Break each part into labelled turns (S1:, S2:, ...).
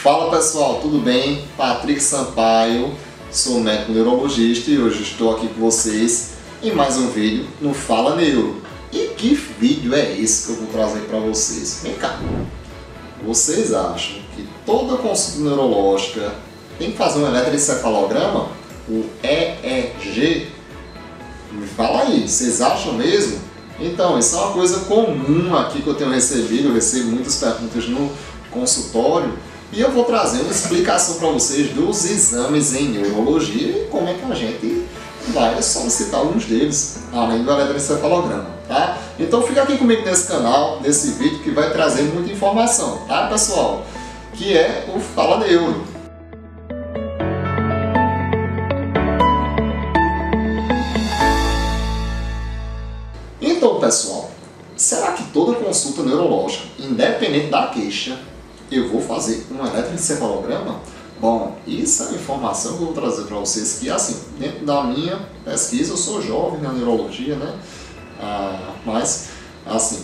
S1: Fala pessoal, tudo bem? Patrick Sampaio, sou médico neurologista e hoje estou aqui com vocês em mais um vídeo no Fala Neuro. E que vídeo é esse que eu vou trazer para vocês? Vem cá, vocês acham que toda consulta neurológica tem que fazer um eletroencefalograma? O EEG? Me fala aí, vocês acham mesmo? Então, isso é uma coisa comum aqui que eu tenho recebido, eu recebo muitas perguntas no consultório e eu vou trazer uma explicação para vocês dos exames em neurologia e como é que a gente vai solicitar alguns deles, além do eletroencefalograma, tá? Então fica aqui comigo nesse canal, nesse vídeo que vai trazer muita informação, tá pessoal? Que é o Fala Neuro. Então pessoal, será que toda consulta neurológica, independente da queixa, eu vou fazer um eletroencefalograma? Bom, isso é uma informação que eu vou trazer para vocês que, assim, dentro da minha pesquisa, eu sou jovem na neurologia, né? Mas, assim,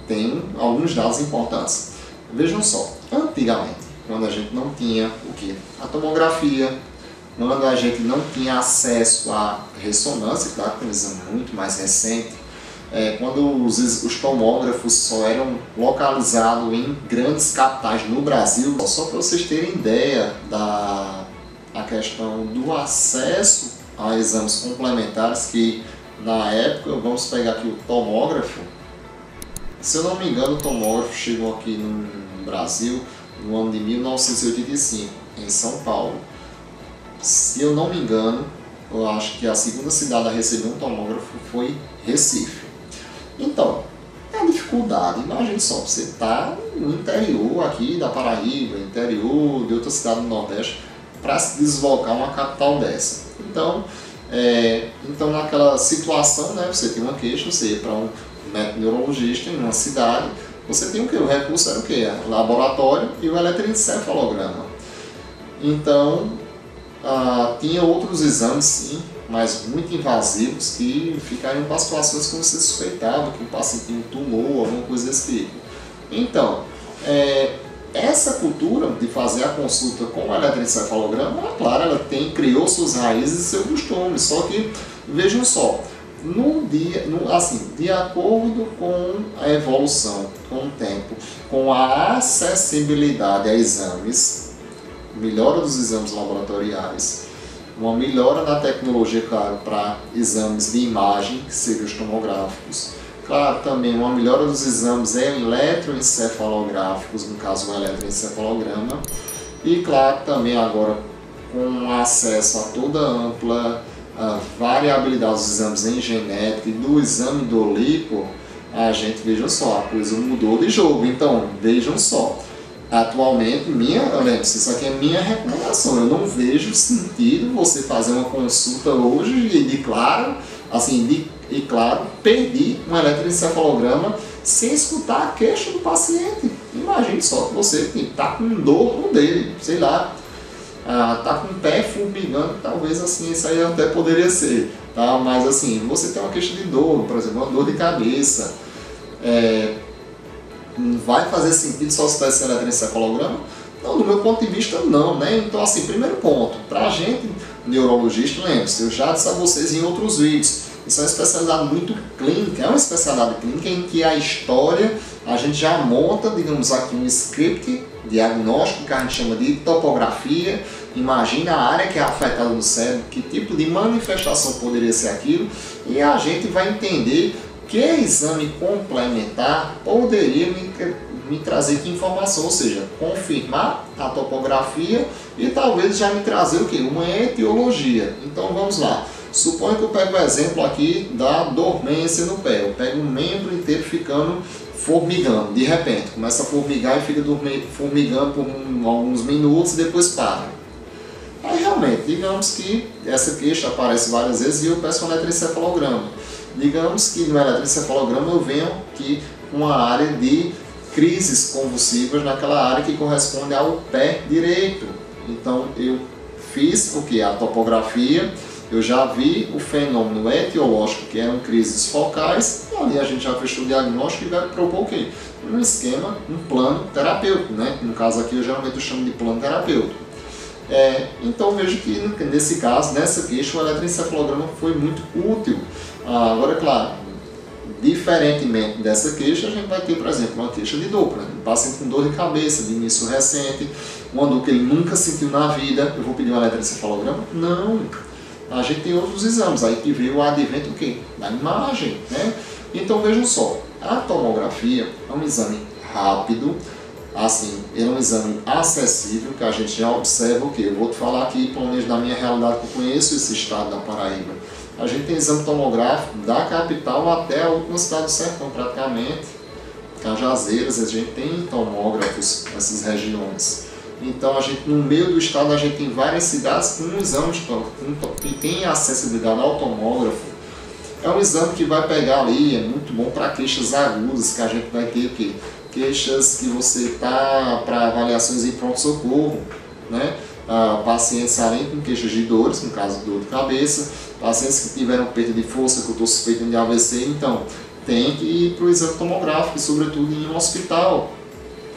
S1: tem alguns dados importantes. Vejam só, antigamente, quando a gente não tinha o quê? A tomografia, quando a gente não tinha acesso à ressonância, claro que é um exame muito mais recente, quando os tomógrafos só eram localizados em grandes capitais no Brasil, só para vocês terem ideia da questão do acesso a exames complementares, que na época, vamos pegar aqui o tomógrafo, se eu não me engano o tomógrafo chegou aqui no Brasil no ano de 1985, em São Paulo. Se eu não me engano, eu acho que a segunda cidade a receber um tomógrafo foi Recife. Então, é a dificuldade, imagine só, você está no interior aqui da Paraíba, interior de outra cidade do Nordeste, para se deslocar uma capital dessa. Então, naquela situação, né, você tem uma queixa, você ia para um médico neurologista em uma cidade, você tem o que? O recurso era o que? O laboratório e o eletroencefalograma. Então, tinha outros exames sim, mas muito invasivos, que ficariam para situações que você suspeitava que o paciente tinha um tumor, alguma coisa desse tipo. Então, essa cultura de fazer a consulta com o eletroencefalograma, claro, ela criou suas raízes e seu costume, só que, vejam só, de acordo com a evolução, com o tempo, com a acessibilidade a exames, melhora dos exames laboratoriais, uma melhora na tecnologia, claro, para exames de imagem, que seriam os tomográficos. Claro, também uma melhora dos exames eletroencefalográficos, no caso o eletroencefalograma. E claro, também agora com acesso a toda a ampla variabilidade dos exames em genética e do exame do lipo, a gente, veja só, a coisa mudou de jogo. Então, vejam só. Atualmente, lembre-se, isso aqui é minha recomendação. Eu não vejo sentido você fazer uma consulta hoje e claro, pedir um eletroencefalograma sem escutar a queixa do paciente. Imagine só que você está com dor no dele, sei lá, está com o pé formigando, talvez assim, isso aí até poderia ser, tá? Mas assim, você tem uma queixa de dor, por exemplo, uma dor de cabeça, vai fazer sentido solicitar esse eletroencefalograma? Não, do meu ponto de vista não, né? Então assim, primeiro ponto, para a gente neurologista, lembre-se, eu já disse a vocês em outros vídeos, isso é uma especialidade muito clínica, é uma especialidade clínica em que a história, a gente já monta, digamos aqui, um script diagnóstico que a gente chama de topografia, imagina a área que é afetada no cérebro, que tipo de manifestação poderia ser aquilo, e a gente vai entender que exame complementar poderia me trazer que informação, ou seja, confirmar a topografia e talvez já me trazer o que? Uma etiologia. Então vamos lá. Suponha que eu pego o exemplo aqui da dormência no pé. Eu pego um membro inteiro ficando formigando. De repente, começa a formigar e fica formigando por alguns minutos e depois para. Aí realmente, digamos que essa queixa aparece várias vezes e eu peço um eletroencefalograma. Digamos que no eletroencefalograma eu venho aqui com uma área de crises convulsivas naquela área que corresponde ao pé direito. Então eu fiz o que? A topografia eu já vi o fenômeno etiológico, que eram crises focais, e ali a gente já fechou o diagnóstico e vai propor o quê? Um esquema, um plano terapêutico, né? No caso aqui, eu geralmente chamo de plano terapêutico. Então vejo que nesse caso, nessa queixa, o eletroencefalograma foi muito útil. Agora, claro, diferentemente dessa queixa, a gente vai ter, por exemplo, uma queixa de dor, um paciente com dor de cabeça, de início recente, uma dor que ele nunca sentiu na vida, eu vou pedir um eletroencefalograma? Não. A gente tem outros exames, aí que veio o advento o quê? Da imagem, né? Então vejam só, a tomografia é um exame rápido, assim, ele é um exame acessível, que a gente já observa o quê? Eu vou te falar aqui, pelo menos na minha realidade, que eu conheço esse estado da Paraíba. A gente tem exame tomográfico da capital até a última cidade do sertão, praticamente. Cajazeiras, a gente tem tomógrafos nessas regiões. Então, a gente, no meio do estado, a gente tem várias cidades com um exame que tem acessibilidade ao tomógrafo. É um exame que vai pegar ali, é muito bom para queixas agudas, que a gente vai ter o quê? Queixas que você está para avaliações em pronto-socorro, né? Pacientes além com queixas de dores, no caso dor de cabeça, pacientes que tiveram perda de força, que eu estou suspeitando de AVC, então tem que ir para o exame tomográfico, sobretudo em um hospital.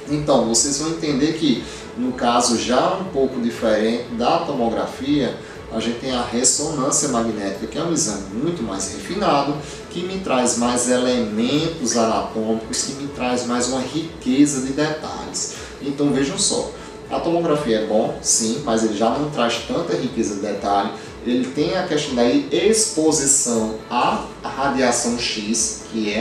S1: Então, vocês vão entender que, no caso já um pouco diferente da tomografia, a gente tem a ressonância magnética, que é um exame muito mais refinado, que me traz mais elementos anatômicos, que me traz mais uma riqueza de detalhes. Então vejam só, a tomografia é bom, sim, mas ele já não traz tanta riqueza de detalhe. Ele tem a questão da exposição à radiação X, que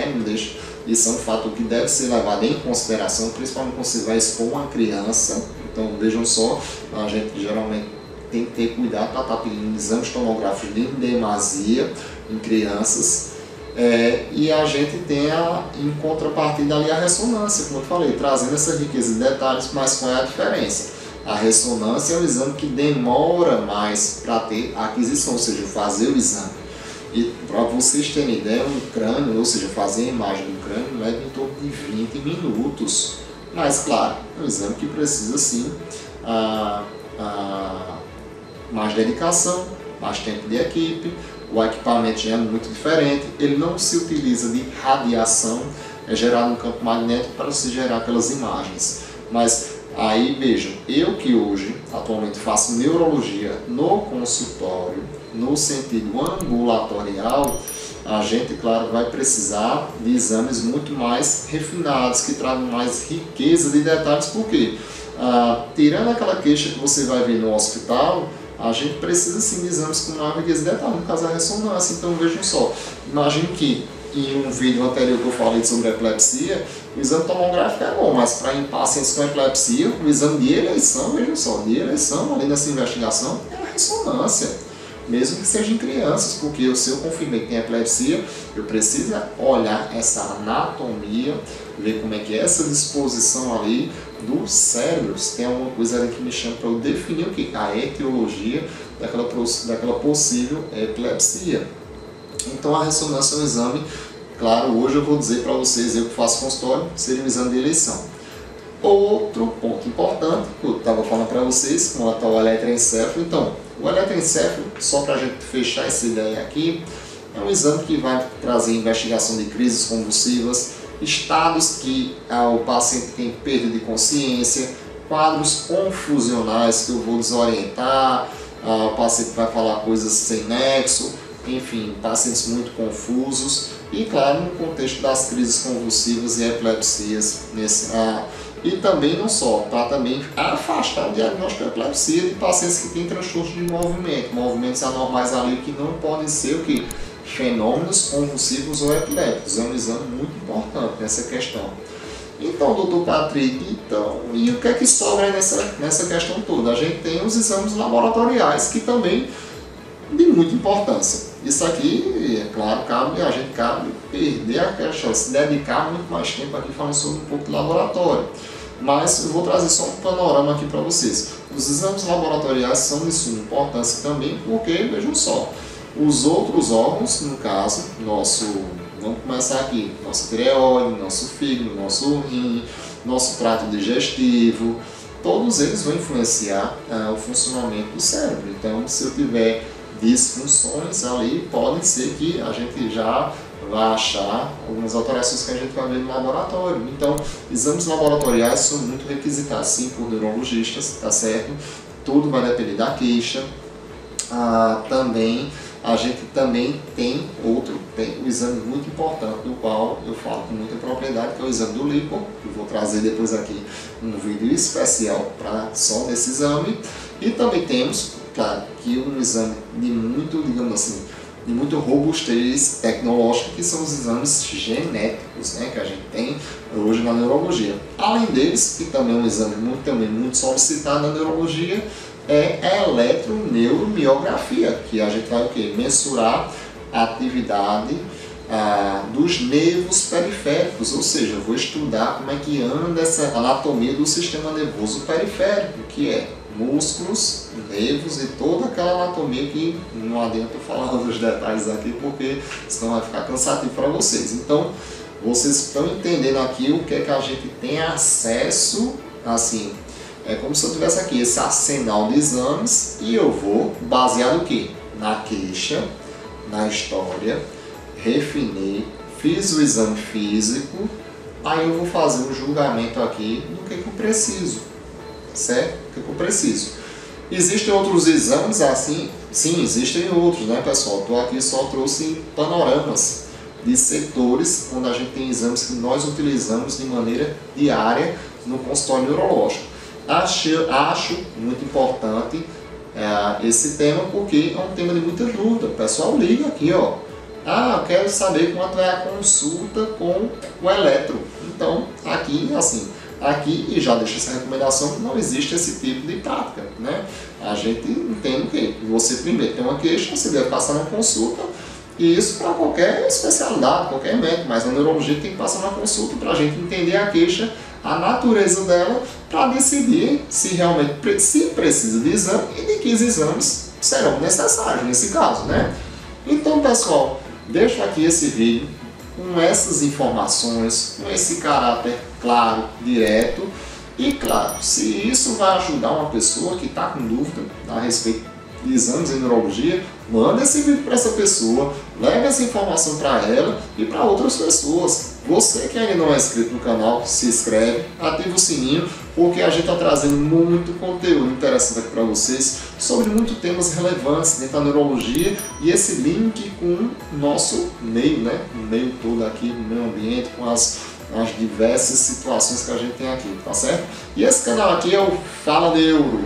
S1: isso é um fator que deve ser levado em consideração, principalmente quando você vai expor uma criança. Então vejam só, a gente geralmente tem que ter cuidado para estar pedindo exames tomográficos de demasia em crianças. E a gente tem em contrapartida ali a ressonância, como eu falei, trazendo essa riqueza de detalhes, mas qual é a diferença? A ressonância é um exame que demora mais para ter a aquisição, ou seja, fazer o exame. E para vocês terem ideia, um crânio, ou seja, fazer a imagem do crânio, leva em torno de 20 minutos. Mas, claro, é um exame que precisa sim mais dedicação, mais tempo de equipe, o equipamento já é muito diferente, ele não se utiliza de radiação, é gerado um campo magnético para se gerar aquelas imagens. Mas aí vejam, eu que hoje atualmente faço neurologia no consultório, no sentido ambulatorial, a gente, claro, vai precisar de exames muito mais refinados, que tragam mais riqueza de detalhes, porque tirando aquela queixa que você vai ver no hospital, a gente precisa sim de exames com maior riqueza de detalhes, no caso a ressonância. Então vejam só, imagine que em um vídeo anterior que eu falei sobre epilepsia, o exame tomográfico é bom, mas para pacientes com epilepsia, o exame de eleição, vejam só, de eleição, além dessa investigação, é a ressonância. Mesmo que seja em crianças, porque se eu confirmei que tem epilepsia, eu preciso olhar essa anatomia, ver como é que é essa disposição ali do cérebro, se tem alguma coisa ali que me chama para eu definir o que? A etiologia daquela possível epilepsia. Então a ressonância é um exame, claro, hoje eu vou dizer para vocês, eu que faço consultório, seria um exame de eleição. Outro ponto importante, que eu estava falando para vocês, com o eletroencefalo. Então, o eletroencefalo, só para a gente fechar essa ideia aqui, é um exame que vai trazer investigação de crises convulsivas, estados que o paciente tem perda de consciência, quadros confusionais que eu vou desorientar, o paciente vai falar coisas sem nexo, enfim, pacientes muito confusos e, claro, no contexto das crises convulsivas e epilepsias, e também não só, para também afastar o diagnóstico de epilepsia de pacientes que têm transtornos de movimento, movimentos anormais ali que não podem ser o que? Fenômenos convulsivos ou epilépticos. É um exame muito importante nessa questão. Então, doutor Patrick, e o que é que sobra nessa questão toda? A gente tem os exames laboratoriais que também de muita importância. Isso aqui, é claro, a gente cabe perder a questão, se dedicar muito mais tempo aqui falando sobre um pouco de laboratório. Mas eu vou trazer só um panorama aqui para vocês. Os exames laboratoriais são de suma importância também, porque, vejam só, os outros órgãos, no caso, vamos começar aqui, nosso tireoide, nosso fígado, nosso rim, nosso trato digestivo, todos eles vão influenciar o funcionamento do cérebro. Então, se eu tiver disfunções ali, pode ser que a gente já vai achar algumas alterações que a gente vai ver no laboratório. Então, exames laboratoriais são muito requisitados, sim, por neurologistas, tá certo? Tudo vai depender da queixa. A gente também tem o exame muito importante, do qual eu falo com muita propriedade, que é o exame do líquor. Eu vou trazer depois aqui um vídeo especial só desse exame. E também temos, claro, que um exame de muito, digamos assim, de muito robustez tecnológica, que são os exames genéticos, né, que a gente tem hoje na neurologia. Além deles, que também é um exame muito solicitado na neurologia, é a eletroneuromiografia, que a gente vai o quê? Mensurar a atividade dos nervos periféricos, ou seja, eu vou estudar como é que anda essa anatomia do sistema nervoso periférico, que é músculos, nervos e toda aquela anatomia que não adianta eu falar dos detalhes aqui, porque senão vai ficar cansativo para vocês. Então, vocês estão entendendo aqui o que é que a gente tem acesso, assim, é como se eu tivesse aqui esse arsenal de exames e eu vou, baseado no quê? Na queixa, na história, refinei, fiz o exame físico, aí eu vou fazer um julgamento aqui do que eu preciso, certo? O que eu preciso. Existem outros exames assim? Sim, existem outros, né, pessoal? Estou aqui só trouxe panoramas de setores onde a gente tem exames que nós utilizamos de maneira diária no consultório neurológico. Acho muito importante esse tema, porque é um tema de muita dúvida. O pessoal liga aqui, ó. Eu quero saber quanto é a consulta com o eletro. Então, aqui, assim, e já deixo essa recomendação, que não existe esse tipo de prática, né? A gente entende o quê? Você primeiro tem uma queixa, você deve passar na consulta, e isso para qualquer especialidade, qualquer médico, mas na neurologia tem que passar na consulta para a gente entender a queixa, a natureza dela, para decidir se realmente precisa de exame e de que exames serão necessários nesse caso, né? Então, pessoal, deixo aqui esse vídeo com essas informações, com esse caráter claro, direto, e claro, se isso vai ajudar uma pessoa que está com dúvida a respeito de exames em neurologia, manda esse vídeo para essa pessoa, leva essa informação para ela e para outras pessoas. Você que ainda não é inscrito no canal, se inscreve, ativa o sininho, porque a gente está trazendo muito conteúdo interessante aqui para vocês sobre muitos temas relevantes dentro da neurologia e esse link com o nosso meio, né? O meio todo aqui, o meio ambiente, com as diversas situações que a gente tem aqui, tá certo? E esse canal aqui é o Fala Neuro.